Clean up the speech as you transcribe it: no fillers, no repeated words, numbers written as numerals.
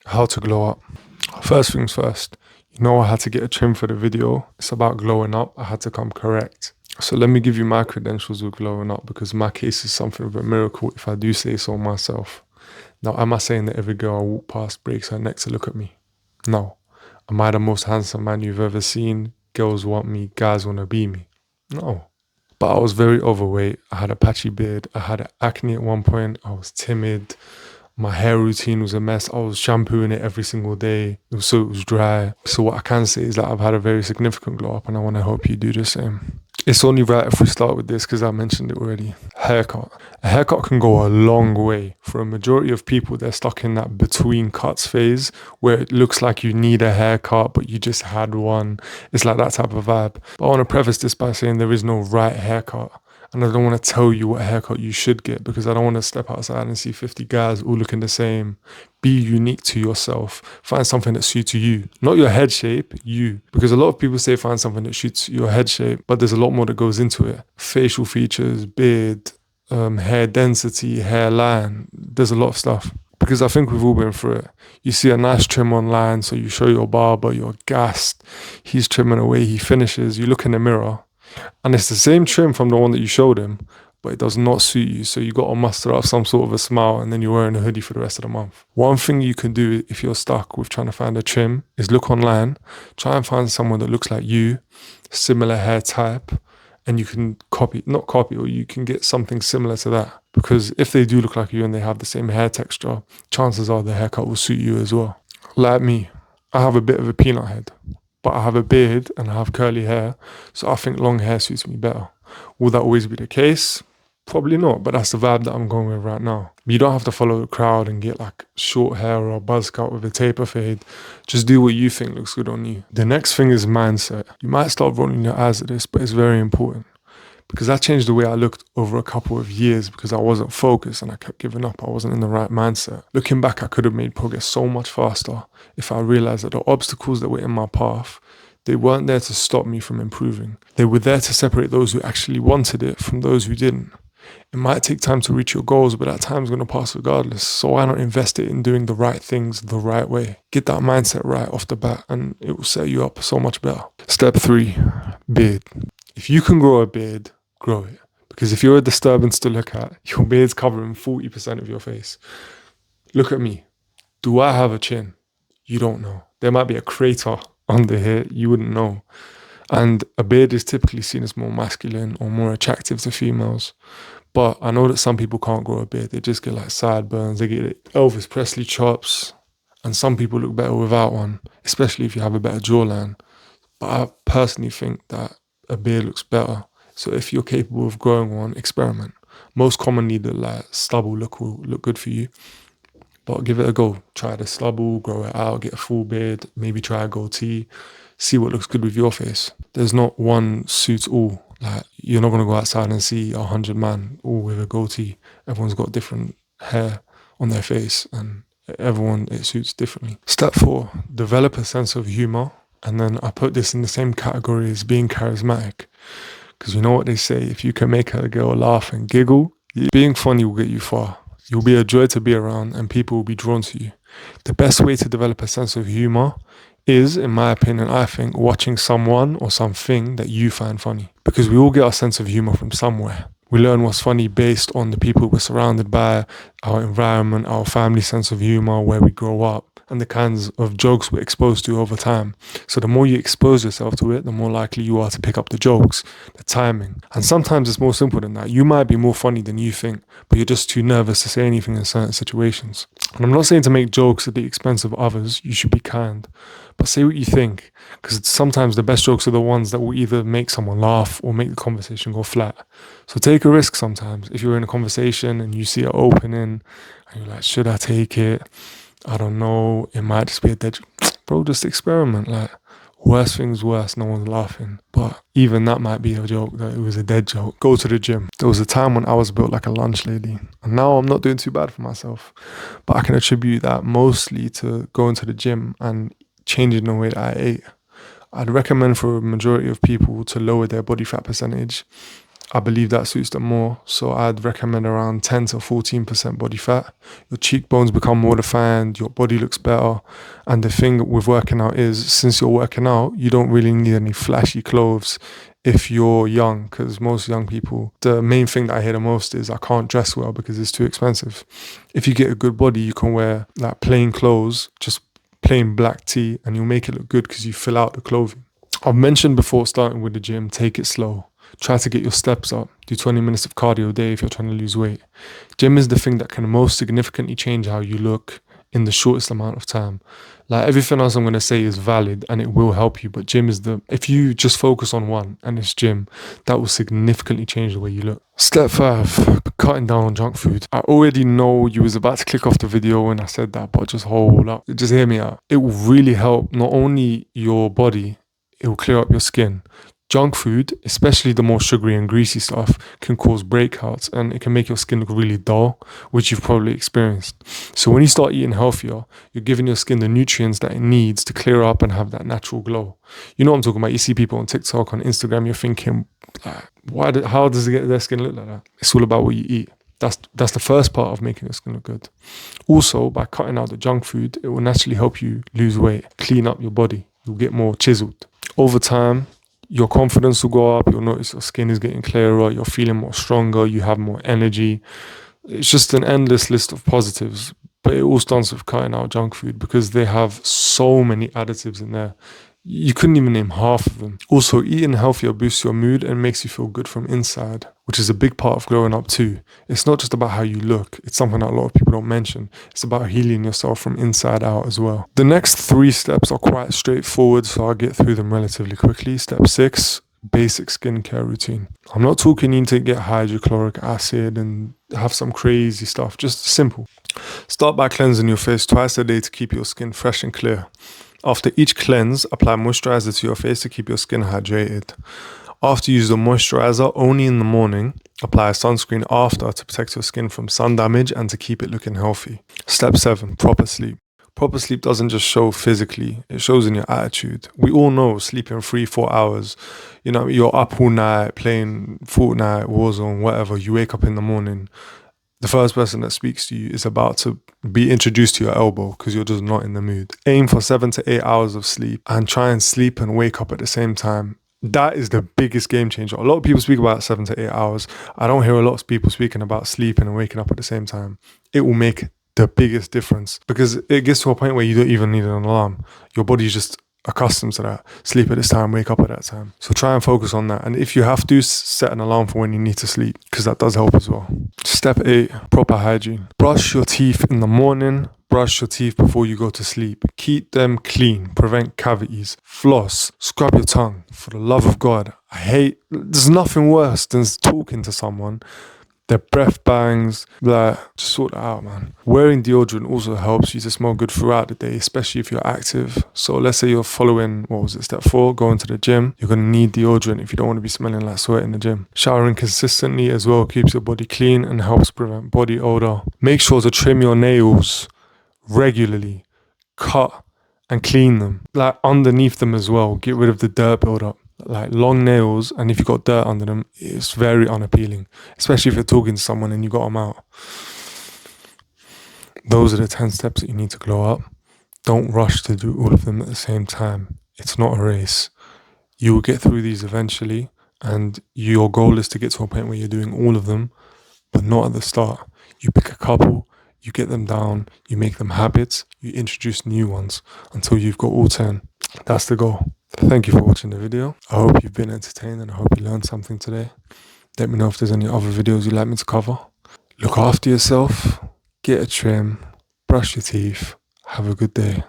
How to glow up. First things first, I had to get a trim for the video. It's about glowing up. I had to come correct. So let me give you my credentials with glowing up because my case is something of a miracle if I do say so myself. Now, am I saying that every girl I walk past breaks her neck to look at me? No. Am I the most handsome man you've ever seen? Girls want me, guys want to be me? No. But I was very overweight. I had a patchy beard. I had acne at one point. I was timid. My hair routine was a mess. I was shampooing it every single day. It was dry. So what I can say is that I've had a very significant glow up and I want to help you do the same. It's only right if we start with this because I mentioned it already. Haircut. A haircut can go a long way. For a majority of people, they're stuck in that between cuts phase where it looks like you need a haircut, but you just had one. It's like that type of vibe. But I want to preface this by saying there is no right haircut. And I don't want to tell you what haircut you should get because I don't want to step outside and see 50 guys all looking the same. Be unique to yourself. Find something that suits you. Not your head shape, you. Because a lot of people say find something that suits your head shape, but there's a lot more that goes into it. Facial features, beard, hair density, hairline. There's a lot of stuff. Because I think we've all been through it. You see a nice trim online, so you show your barber, you're gassed. He's trimming away, he finishes. You look in the mirror. And it's the same trim from the one that you showed him, but it does not suit you. So you got to muster up some sort of a smile and then you're wearing a hoodie for the rest of the month. One thing you can do if you're stuck with trying to find a trim is look online, try and find someone that looks like you, similar hair type, and you can not copy, or you can get something similar to that. Because if they do look like you and they have the same hair texture, chances are the haircut will suit you as well. Like me, I have a bit of a peanut head. But I have a beard and I have curly hair, so I think long hair suits me better. Will that always be the case? Probably not, but that's the vibe that I'm going with right now. You don't have to follow the crowd and get like short hair or a buzz cut with a taper fade. Just do what you think looks good on you. The next thing is mindset. You might start rolling your eyes at this, but it's very important. Because that changed the way I looked over a couple of years because I wasn't focused and I kept giving up. I wasn't in the right mindset. Looking back, I could have made progress so much faster if I realized that the obstacles that were in my path, they weren't there to stop me from improving. They were there to separate those who actually wanted it from those who didn't. It might take time to reach your goals, but that time's going to pass regardless. So why not invest it in doing the right things the right way? Get that mindset right off the bat and it will set you up so much better. Step 3, beard. If you can grow a beard, grow it. Because if you're a disturbance to look at, your beard's covering 40% of your face. Look at me. Do I have a chin? You don't know. There might be a crater under here. You wouldn't know. And a beard is typically seen as more masculine or more attractive to females. But I know that some people can't grow a beard. They just get like sideburns. They get Elvis Presley chops. And some people look better without one, especially if you have a better jawline. But I personally think that a beard looks better. So if you're capable of growing one, experiment. Most commonly, the like stubble look will look good for you, but give it a go. Try the stubble, grow it out, get a full beard, maybe try a goatee, see what looks good with your face. There's not one suits all. Like you're not gonna go outside and see 100 man all with a goatee. Everyone's got different hair on their face, and everyone it suits differently. Step 4: develop a sense of humor, and then I put this in the same category as being charismatic. Because you know what they say, if you can make a girl laugh and giggle, being funny will get you far. You'll be a joy to be around and people will be drawn to you. The best way to develop a sense of humor is, in my opinion, I think, watching someone or something that you find funny. Because we all get our sense of humor from somewhere. We learn what's funny based on the people we're surrounded by, our environment, our family sense of humor, where we grow up, and the kinds of jokes we're exposed to over time. So the more you expose yourself to it, the more likely you are to pick up the jokes, the timing. And sometimes it's more simple than that. You might be more funny than you think, but you're just too nervous to say anything in certain situations. And I'm not saying to make jokes at the expense of others. You should be kind. But say what you think, because sometimes the best jokes are the ones that will either make someone laugh or make the conversation go flat. So take a risk sometimes. If you're in a conversation and you see an opening and you're like, should I take it? I don't know. It might just be a dead... Bro, just experiment. Like, worst things worse, no one's laughing. But even that might be a joke, that it was a dead joke. Go to the gym. There was a time when I was built like a lunch lady. And now I'm not doing too bad for myself. But I can attribute that mostly to going to the gym and changing the way that I ate. I'd recommend for a majority of people to lower their body fat percentage I believe that suits them more. So I'd recommend around 10 to 14% body fat. Your cheekbones become more defined, your body looks better. And the thing with working out is, since you're working out, you don't really need any flashy clothes if you're young, because most young people, the main thing that I hear the most is, I can't dress well because it's too expensive. If you get a good body, you can wear like plain clothes, just plain black tee, and you'll make it look good because you fill out the clothing. I've mentioned before, starting with the gym, take it slow. Try to get your steps up. Do 20 minutes of cardio a day if you're trying to lose weight. Gym is the thing that can most significantly change how you look in the shortest amount of time. Like everything else I'm going to say is valid and it will help you, but gym is if you just focus on one and it's gym, that will significantly change the way you look. Step 5, cutting down on junk food. I already know you was about to click off the video when I said that, but just hold up. Just hear me out. It will really help not only your body, it will clear up your skin. Junk food, especially the more sugary and greasy stuff, can cause breakouts and it can make your skin look really dull, which you've probably experienced. So when you start eating healthier, you're giving your skin the nutrients that it needs to clear up and have that natural glow. You know what I'm talking about? You see people on TikTok, on Instagram, you're thinking, how does their skin look like that? It's all about what you eat. That's the first part of making your skin look good. Also, by cutting out the junk food, it will naturally help you lose weight, clean up your body. You'll get more chiseled. Over time, your confidence will go up. You'll notice your skin is getting clearer. You're feeling more stronger. You have more energy. It's just an endless list of positives. But it all starts with cutting out junk food because they have so many additives in there. You couldn't even name half of them. Also, eating healthier boosts your mood and makes you feel good from inside, which is a big part of growing up too. It's not just about how you look. It's something that a lot of people don't mention. It's about healing yourself from inside out as well. The next 3 steps are quite straightforward, so I'll get through them relatively quickly. Step 6, basic skincare routine. I'm not talking you need to get hydrochloric acid and have some crazy stuff. Just simple. Start by cleansing your face twice a day to keep your skin fresh and clear. After each cleanse, apply moisturizer to your face to keep your skin hydrated. After you use the moisturizer, only in the morning, apply a sunscreen after to protect your skin from sun damage and to keep it looking healthy. Step 7, proper sleep. Proper sleep doesn't just show physically, it shows in your attitude. We all know sleeping 3-4 hours, you're up all night playing Fortnite, Warzone, whatever, you wake up in the morning. The first person that speaks to you is about to be introduced to your elbow because you're just not in the mood. Aim for 7 to 8 hours of sleep and try and sleep and wake up at the same time. That is the biggest game changer. A lot of people speak about 7 to 8 hours. I don't hear a lot of people speaking about sleeping and waking up at the same time. It will make the biggest difference because it gets to a point where you don't even need an alarm. Your body's just accustomed to that. Sleep at this time, wake up at that time. So try and focus on that. And if you have to, set an alarm for when you need to sleep because that does help as well. Step 8, proper hygiene. Brush your teeth in the morning. Brush your teeth before you go to sleep. Keep them clean. Prevent cavities. Floss. Scrub your tongue. For the love of God, there's nothing worse than talking to someone, their breath bangs, just sort that out, man. Wearing deodorant also helps you to smell good throughout the day, especially if you're active. So let's say you're following, step 4, going to the gym. You're going to need deodorant if you don't want to be smelling like sweat in the gym. Showering consistently as well keeps your body clean and helps prevent body odor. Make sure to trim your nails regularly. Cut and clean them. Underneath them as well. Get rid of the dirt buildup. Long nails, and if you've got dirt under them, it's very unappealing, especially if you're talking to someone and you got them out. Those are the 10 steps that you need to glow up. Don't rush to do all of them at the same time. It's not a race. You will get through these eventually, and your goal is to get to a point where you're doing all of them, but not at the start. You pick a couple, you get them down, you make them habits, you introduce new ones until you've got all 10. That's the goal. Thank you for watching the video. I hope you've been entertained and I hope you learned something today. Let me know if there's any other videos you'd like me to cover. Look after yourself, get a trim, brush your teeth, have a good day.